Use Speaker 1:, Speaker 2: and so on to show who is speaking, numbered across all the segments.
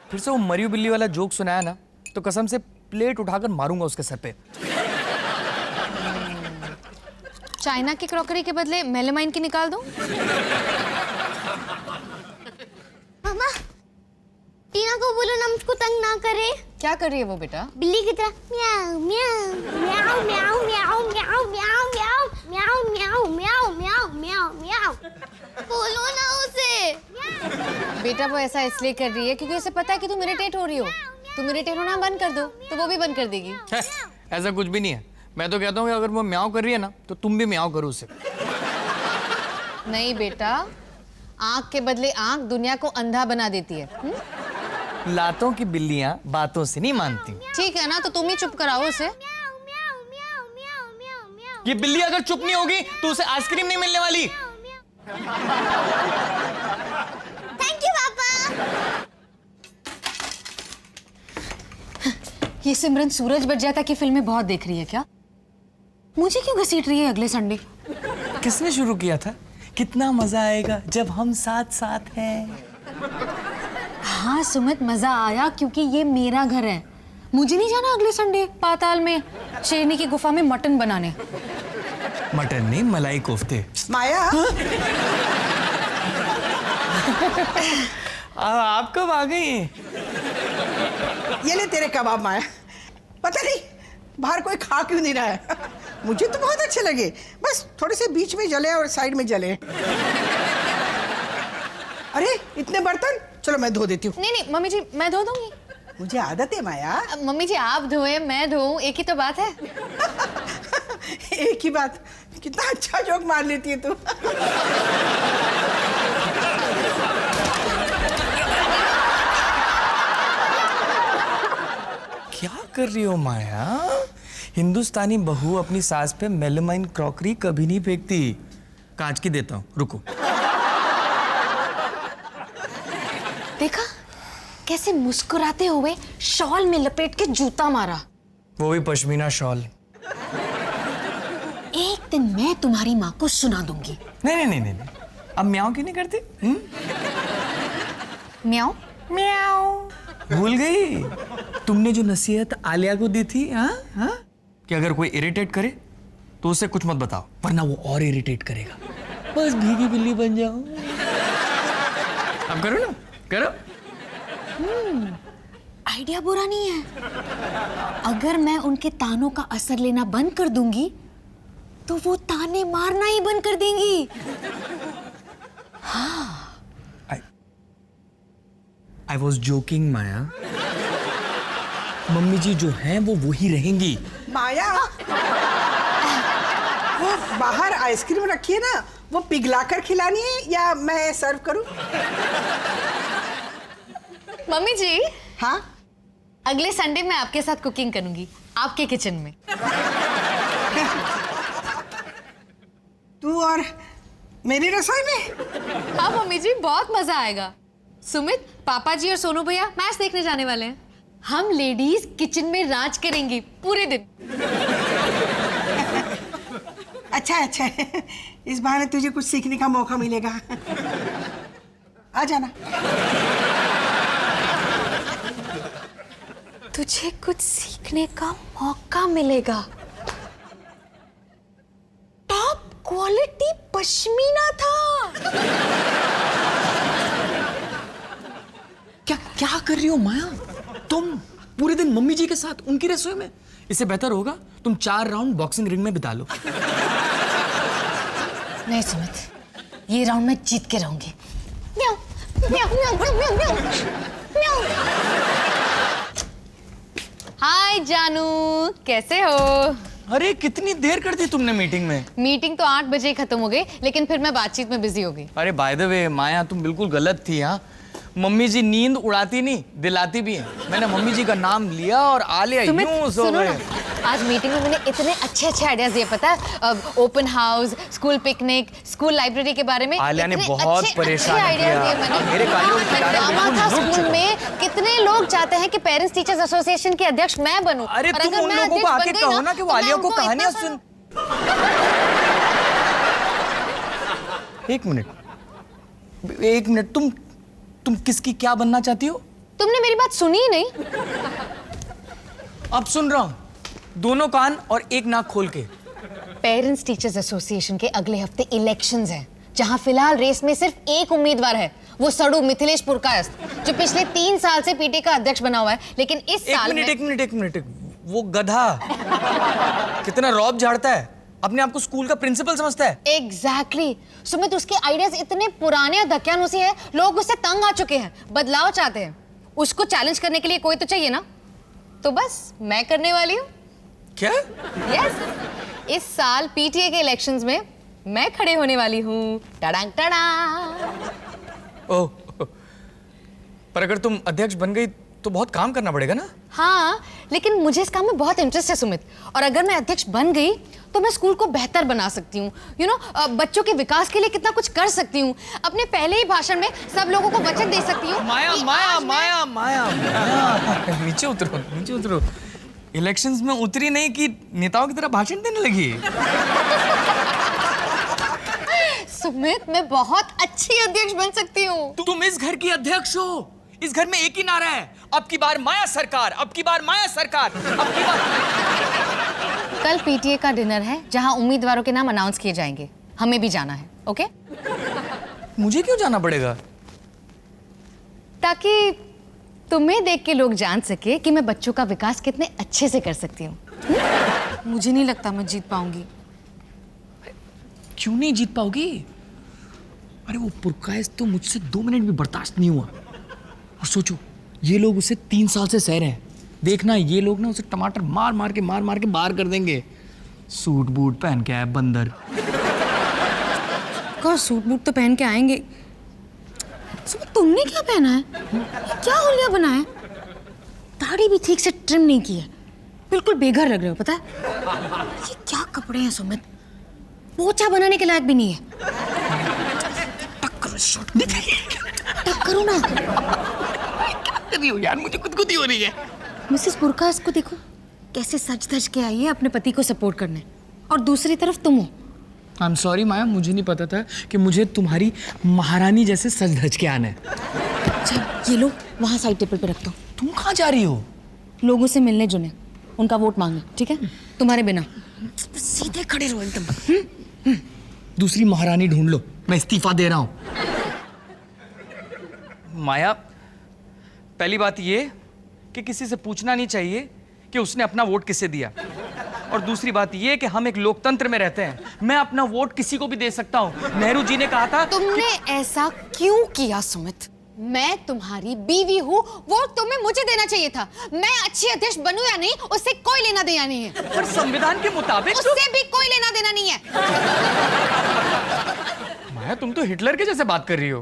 Speaker 1: फिर से वो मरी हुई बिल्ली वाला जोक सुनाया ना तो कसम से प्लेट उठाकर मारूंगा उसके सर पे।
Speaker 2: चाइना की क्रॉकरी के बदले मेलामाइन की निकाल दूं?
Speaker 3: मामा, टीना को बोलो ना मुझको तंग ना करे।
Speaker 2: क्या कर रही है वो बेटा?
Speaker 3: बिल्ली की तरह म्याऊ म्याऊ म्याऊ म्याऊ म्याऊ म्याऊ म्याऊ म्याऊ म्याऊ म्याऊ म्याऊ म्याऊ म्याऊ। बोलो ना उसे।
Speaker 2: बेटा वो ऐसा इसलिए कर रही है क्योंकि उसे पता है कि तुम इरिटेट हो रही हो। तुम इरिटेट होना बंद कर दो तो वो भी बंद कर देगी।
Speaker 1: ऐसा कुछ भी नहीं है। मैं तो कहता हूँ कि अगर वो म्याऊ कर रही है ना तो तुम भी म्याऊ करो उसे।
Speaker 2: नहीं बेटा, आंख के बदले आंख दुनिया को अंधा बना देती है।
Speaker 1: लातों की बिल्लियां बातों से नहीं मानती।
Speaker 2: ठीक है ना, तो तुम ही चुप कराओ उसे।
Speaker 1: ये बिल्ली अगर चुप नहीं होगी तो उसे आइसक्रीम नहीं मिलने वाली।
Speaker 3: थैंक यू पापा।
Speaker 2: ये सिमरन सूरज बच जाता की फिल्में बहुत देख रही है क्या? मुझे क्यों घसीट रही है अगले संडे?
Speaker 1: किसने शुरू किया था? कितना मजा आएगा जब हम साथ साथ हैं।
Speaker 2: हाँ सुमित, मजा आया क्योंकि ये मेरा घर है। मुझे नहीं जाना अगले संडे पाताल में शेरनी की गुफा में मटन बनाने।
Speaker 1: मटन नहीं, मलाई कोफ्ते।
Speaker 4: माया,
Speaker 1: आप कब आ गई?
Speaker 4: ये ले तेरे कबाब माया। पता नहीं बाहर कोई खा क्यों नहीं रहा है। मुझे तो बहुत अच्छे लगे, बस थोड़े से बीच में जले और साइड में जले। अरे इतने बर्तन, चलो मैं धो देती हूँ।
Speaker 2: नहीं नहीं मम्मी जी, मैं धो दूंगी।
Speaker 4: मुझे आदत है माया।
Speaker 2: मम्मी जी आप धोए मैं धोऊं, एक ही तो बात है।
Speaker 4: एक ही बात। कितना अच्छा जोक मार लेती है तू।
Speaker 1: क्या कर रही हो माया? हिंदुस्तानी बहू अपनी सास पे मेलामाइन क्रॉकरी कभी नहीं फेंकती। कांच की देता हूँ, रुको।
Speaker 2: देखा कैसे मुस्कुराते हुए शॉल में लपेट के जूता मारा।
Speaker 1: वो भी पश्मीना शॉल।
Speaker 2: एक दिन मैं तुम्हारी माँ को सुना दूंगी।
Speaker 1: नहीं नहीं नहीं नहीं, अब म्याऊं क्यों नहीं करती?
Speaker 2: म्याऊं
Speaker 1: म्याऊं भूल गई तुमने जो नसीहत आलिया को दी थी? हाँ कि अगर कोई इरिटेट करे तो उसे कुछ मत बताओ वरना वो और इरिटेट करेगा। बस भीगी बिल्ली बन जाओ। अब करो ना, करो।
Speaker 2: आइडिया बुरा नहीं है। अगर मैं उनके तानों का असर लेना बंद कर दूंगी तो वो ताने मारना ही बंद कर देंगी। हाँ।
Speaker 1: I was joking Maya. Mummy ji जो हैं वो वही रहेंगी।
Speaker 4: माया, वो बाहर आइसक्रीम रखी है ना, वो पिघलाकर खिलानी है या मैं सर्व करूं?
Speaker 2: मम्मी जी,
Speaker 4: हाँ,
Speaker 2: अगले संडे मैं आपके साथ कुकिंग करूंगी, आपके किचन में।
Speaker 4: तू और मेरी रसोई में?
Speaker 2: हाँ मम्मी जी, बहुत मजा आएगा। सुमित, पापा जी और सोनू भैया मैच देखने जाने वाले हैं। हम लेडीज किचन में राज करेंगी पूरे दिन।
Speaker 4: अच्छा अच्छा, इस बहाने तुझे कुछ सीखने का मौका मिलेगा। आ जाना।
Speaker 2: तुझे कुछ सीखने का मौका मिलेगा। टॉप क्वालिटी पश्मीना था।
Speaker 1: क्या कर रही हो माया? तुम पूरे दिन मम्मी जी के साथ उनकी रसोई में। इससे बेहतर होगा तुम 4 राउंड बॉक्सिंग रिंग में बिता लो।
Speaker 2: नहीं सुमित, ये राउंड मैं जीत के रहूंगी।
Speaker 3: म्याऊ म्याऊ म्याऊ म्याऊ म्याऊ म्याऊ।
Speaker 2: हाय जानू, कैसे हो?
Speaker 1: अरे कितनी देर कर दी तुमने मीटिंग में?
Speaker 2: मीटिंग तो 8 बजे खत्म हो गई, लेकिन फिर मैं बातचीत में बिजी हो गई।
Speaker 1: अरे बाय द वे माया, तुम बिल्कुल गलत थी। हाँ, मम्मी जी नींद उड़ाती नहीं दिलाती भी है। मैंने मम्मी जी का नाम लिया और आलिया यूं सो गए।
Speaker 2: आज मीटिंग में मैंने इतने अच्छे आइडियाज दिए, पता है? Open house, school picnic, school library के बारे में।
Speaker 1: आलिया ने बहुत परेशान किया। मेरे कालियों की
Speaker 2: ड्रामा था स्कूल में। कितने लोग चाहते हैं कि पेरेंट्स टीचर्स एसोसिएशन की अध्यक्ष मैं बनूं।
Speaker 1: अरे तुम उन लोगों को आके कहो ना कि वो आलिया को कहानियां सुन। एक मिनट, एक मिनट, तुम किसकी क्या बनना चाहती हो?
Speaker 2: तुमने मेरी बात सुनी ही नहीं।
Speaker 1: अब सुन रहा हूं, दोनों कान और एक नाक खोल के।
Speaker 2: पेरेंट्स टीचर्स एसोसिएशन के अगले हफ्ते इलेक्शंस हैं, जहां फिलहाल रेस में सिर्फ एक उम्मीदवार है, वो सड़ू मिथिलेश पुरकायस्थ, जो पिछले 3 साल से पीटी का अध्यक्ष बना हुआ है। लेकिन इस साल
Speaker 1: एक मिनट, वो गधा कितना रौब झाड़ता है, अपने आप को स्कूल का प्रिंसिपल समझता है।
Speaker 2: एग्जैक्टली सुमित, उसके आइडियाज इतने पुराने और धक्यानुसी है, लोग उससे तंग आ चुके हैं, बदलाव चाहते हैं। उसको चैलेंज करने के लिए कोई तो चाहिए ना, तो बस मैं करने वाली हूँ।
Speaker 1: क्या?
Speaker 2: यस, इस साल पीटीए के इलेक्शंस में मैं खड़े होने वाली हूँ। टडांग टडा।
Speaker 1: ओह, पर अगर तुम अध्यक्ष बन गई तो बहुत काम करना पड़ेगा ना?
Speaker 2: हाँ, लेकिन मुझे इस काम में बहुत इंटरेस्ट है सुमित, और अगर मैं अध्यक्ष बन गई तो मैं स्कूल को बेहतर बना सकती हूँ। यू नो, बच्चों के विकास के लिए कितना कुछ कर सकती हूँ। अपने पहले ही भाषण में सब लोगों को वचन दे सकती हूँ।
Speaker 1: माया
Speaker 2: कि
Speaker 1: माया
Speaker 2: आज मैं-
Speaker 1: माया नीचे उतरो। इलेक्शंस में उतरी नहीं कि नेताओं की तरह भाषण देने लगी।
Speaker 2: सुमित, मैं बहुत अच्छी अध्यक्ष बन सकती हूँ।
Speaker 1: तुम इस घर की अध्यक्ष हो। इस घर में एक ही नारा है, अब की बार माया सरकार, अब की बार माया सरकार, अब की बार।
Speaker 2: कल पीटीए का डिनर है, जहाँ उम्मीदवारों के नाम अनाउंस किए जाएंगे। हमें भी जाना है, ओके?
Speaker 1: मुझे क्यों जाना पड़ेगा?
Speaker 2: ताकि तुम्हें देख के लोग जान सके कि मैं बच्चों का विकास कितने अच्छे से कर सकती हूँ। मुझे नहीं लगता मैं जीत पाऊंगी।
Speaker 1: क्यों नहीं जीत पाओगी? अरे वो पुरकायस्थ तो मुझसे 2 मिनट भी बर्दाश्त नहीं हुआ। और सोचो, ये लोग उसे 3 साल से सह रहे हैं। देखना, ये लोग ना उसे टमाटर मार मार के बाहर कर देंगे। सूट बूट पहन के आए बंदर।
Speaker 2: और सूट बूट तो पहन के आएंगे। तुमने क्या पहना है? क्या होलिया बना है? दाढ़ी भी ठीक से ट्रिम नहीं की है, बिल्कुल बेघर लग रहे हो, पता है? ये क्या कपड़े हैं सुमित, पोछा बनाने के लायक भी नहीं है। टक करो ना।
Speaker 1: कर रही हो यार, मुझे खुद हो रही है।
Speaker 2: मिसेस पुरकायस्थ को देखो, कैसे सज धज के आई है अपने पति को सपोर्ट करने, और दूसरी तरफ तुम हो।
Speaker 1: आई एम सॉरी माया, मुझे नहीं पता था कि मुझे तुम्हारी महारानी जैसे सज धज के आना है।
Speaker 2: अच्छा, ये लो वहाँ साइड टेबल पे रख दो।
Speaker 1: तुम कहाँ जा रही हो?
Speaker 2: लोगों से मिलने जुलने, उनका वोट मांगने, ठीक है? तुम्हारे बिना। सीधे खड़े रहो एकदम।
Speaker 1: दूसरी महारानी ढूंढ लो, मैं इस्तीफा दे रहा हूं। माया, पहली बात ये कि किसी से पूछना नहीं चाहिए कि उसने अपना वोट किसे दिया, और दूसरी बात ये कि हम एक लोकतंत्र में रहते हैं। मैं अपना वोट किसी को भी दे सकता हूं। नेहरू जी ने कहा था।
Speaker 2: तुमने ऐसा क्यों किया सुमित? मैं तुम्हारी बीवी हूँ, वोट तुम्हें मुझे देना चाहिए था। मैं अच्छी अध्यक्ष बनूं या नहीं, उससे कोई लेना देना नहीं है।
Speaker 1: पर संविधान के मुताबिक
Speaker 2: उससे भी कोई लेना देना नहीं है।
Speaker 1: माया, तुम तो हिटलर के जैसे बात कर रही हो।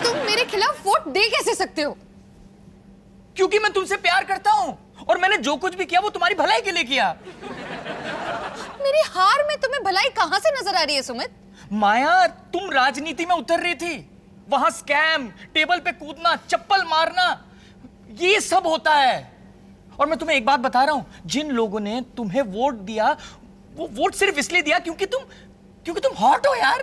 Speaker 2: तुम मेरे खिलाफ वोट दे कैसे सकते हो?
Speaker 1: क्योंकि मैं तुमसे प्यार करता हूं, और मैंने जो कुछ भी किया वो तुम्हारी भलाई के लिए किया।
Speaker 2: मेरी हार में तुम्हें भलाई कहां से नजर आ रही है सुमित?
Speaker 1: माया, तुम राजनीति में उतर रही थी, वहां स्कैम, टेबल पे कूदना, चप्पल मारना, ये सब होता है। और मैं तुम्हें एक बात बता रहा हूं, जिन लोगों ने तुम्हें वोट दिया, वो वोट सिर्फ इसलिए दिया क्योंकि तुम हॉट हो यार।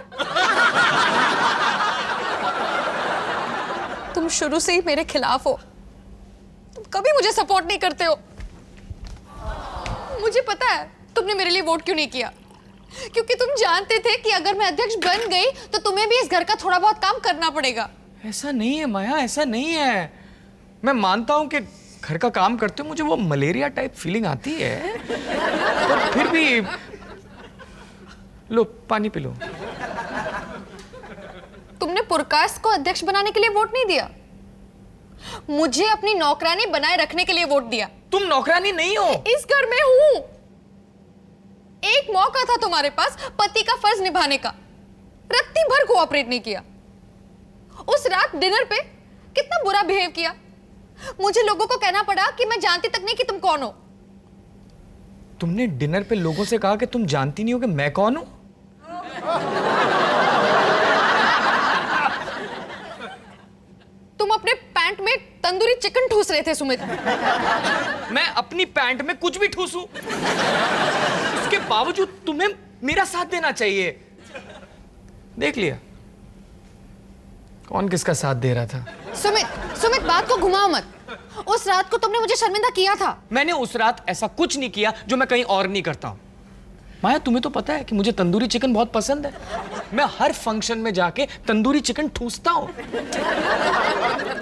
Speaker 2: तुम शुरू से ही मेरे खिलाफ हो, तुम कभी मुझे सपोर्ट नहीं करते हो। मुझे पता है तुमने मेरे लिए वोट क्यों नहीं किया, क्योंकि तुम जानते थे कि अगर मैं अध्यक्ष बन गई तो तुम्हें भी इस घर का थोड़ा बहुत काम करना पड़ेगा।
Speaker 1: ऐसा नहीं है माया, ऐसा नहीं है। मैं मानता हूं कि घर का काम करते हुए मुझे वो मलेरिया टाइप फीलिंग आती है, पर फिर भी लो पानी पी लो।
Speaker 2: तुमने पुरकायस्थ को अध्यक्ष बनाने के लिए वोट नहीं दिया, मुझे अपनी नौकरानी बनाए रखने के लिए वोट दिया।
Speaker 1: तुम नौकरानी नहीं हो।
Speaker 2: इस घर में हूं। एक मौका था तुम्हारे पास पति का फर्ज निभाने का, रत्ती भर कोऑपरेट नहीं किया। उस रात डिनर पे कितना बुरा बिहेव किया, मुझे लोगों को कहना पड़ा कि मैं जानती तक नहीं कि तुम कौन हो।
Speaker 1: तुमने डिनर पे लोगों से कहा कि तुम जानती नहीं हो कि मैं कौन हूं?
Speaker 2: तुम अपने पैंट में तंदूरी चिकन ठूस रहे थे सुमित।
Speaker 1: मैं अपनी पैंट में कुछ भी ठूसूं, उसके बावजूद तुम्हें मेरा साथ देना चाहिए। देख लिया, कौन किसका साथ दे रहा था?
Speaker 2: सुमित सुमित, बात को घुमाओ मत। उस रात को तुमने मुझे शर्मिंदा किया था।
Speaker 1: मैंने उस रात ऐसा कुछ नहीं किया जो मैं कहीं और नहीं करता हूं। माया, तुम्हें तो पता है कि मुझे तंदूरी चिकन बहुत पसंद है। मैं हर फंक्शन में जाके तंदूरी चिकन ठूसता हूं।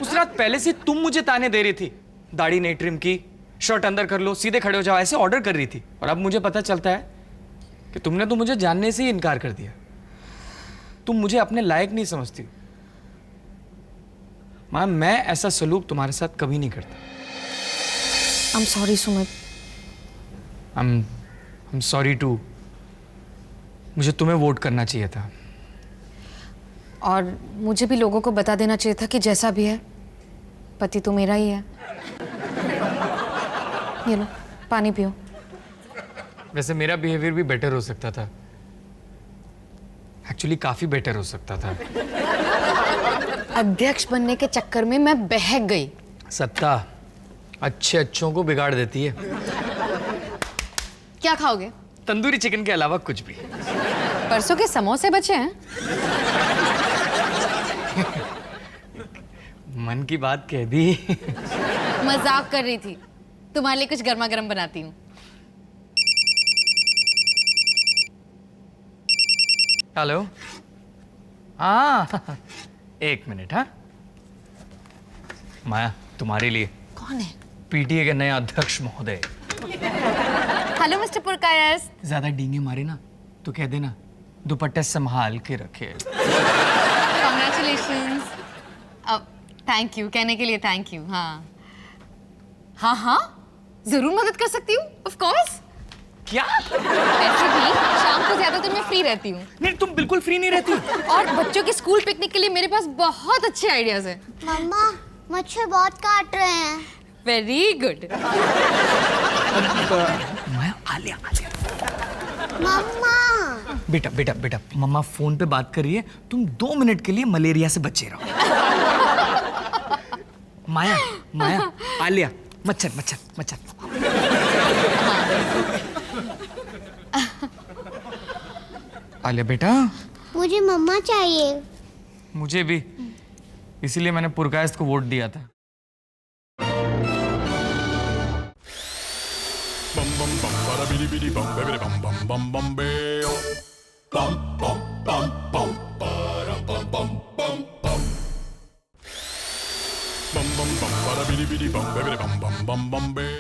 Speaker 1: उस रात पहले से तुम मुझे ताने दे रही थी, दाढ़ी नहीं ट्रिम की, शर्ट अंदर कर लो, सीधे खड़े हो जाओ, ऐसे ऑर्डर कर रही थी। और अब मुझे पता चलता है कि तुमने तो मुझे जानने से ही इनकार कर दिया। तुम मुझे अपने लायक नहीं समझती। मां, मैं ऐसा सलूक तुम्हारे साथ कभी नहीं करता।
Speaker 2: I'm sorry Sumit.
Speaker 1: I'm sorry too। मुझे तुम्हें वोट करना चाहिए था।
Speaker 2: और मुझे भी लोगों को बता देना चाहिए था कि जैसा भी है, पति तो मेरा ही है। ये लो, पानी पियो।
Speaker 1: वैसे मेरा बिहेवियर भी बेटर हो सकता था। एक्चुअली काफी बेटर हो सकता था।
Speaker 2: अध्यक्ष बनने के चक्कर में मैं बहक गई।
Speaker 1: सत्ता अच्छे अच्छों को बिगाड़ देती है।
Speaker 2: क्या खाओगे?
Speaker 1: तंदूरी चिकन के अलावा कुछ भी।
Speaker 2: परसों के समोसे बचे हैं।
Speaker 1: मन की बात कह दी।
Speaker 2: मजाक कर रही थी। तुम्हारे लिए कुछ गर्मा गर्म बनाती हूँ।
Speaker 1: हेलो। हाँ, एक मिनट। हाँ माया, तुम्हारे लिए।
Speaker 2: कौन है?
Speaker 1: पीटीए के नए अध्यक्ष महोदय।
Speaker 2: Hello mister पुरकायस।
Speaker 1: ज्यादा डींगे मारे ना तो कह देना दुपट्टे संभाल के रखे।
Speaker 2: कॉन्ग्रेचुलेशंस। थैंक यू, कहने के लिए थैंक यू। हाँ हाँ हाँ, जरूर मदद कर सकती हूँ, ऑफ कोर्स।
Speaker 1: क्या?
Speaker 2: ऐसे भी शाम को ज्यादातर मैं फ्री रहती हूँ।
Speaker 1: नहीं, तुम बिल्कुल फ्री नहीं रहती।
Speaker 2: और बच्चों के स्कूल पिकनिक के लिए मेरे पास बहुत अच्छे आइडियाज हैं।
Speaker 3: मम्मा, मच्छर बहुत काट रहे हैं।
Speaker 2: Very good.
Speaker 1: Maya, Aliya Aliya.
Speaker 3: Mamma,
Speaker 1: बेटा बेटा बेटा, मम्मा फोन पे बात कर रही है, तुम 2 मिनट के लिए मलेरिया से बचे रहो। माया माया, आलिया, मच्छर मच्छर मच्छर। आलिया बेटा,
Speaker 3: मुझे मम्मा चाहिए।
Speaker 1: मुझे भी, इसीलिए मैंने पुरकायस्त को वोट दिया था।
Speaker 5: bum bum bum bada bidi bidi bum bidi bum bum bum bum beo bum bum bum bum bada bum bum bum bum bum bum bum bada bidi bidi bum bidi bum bum bum bum beo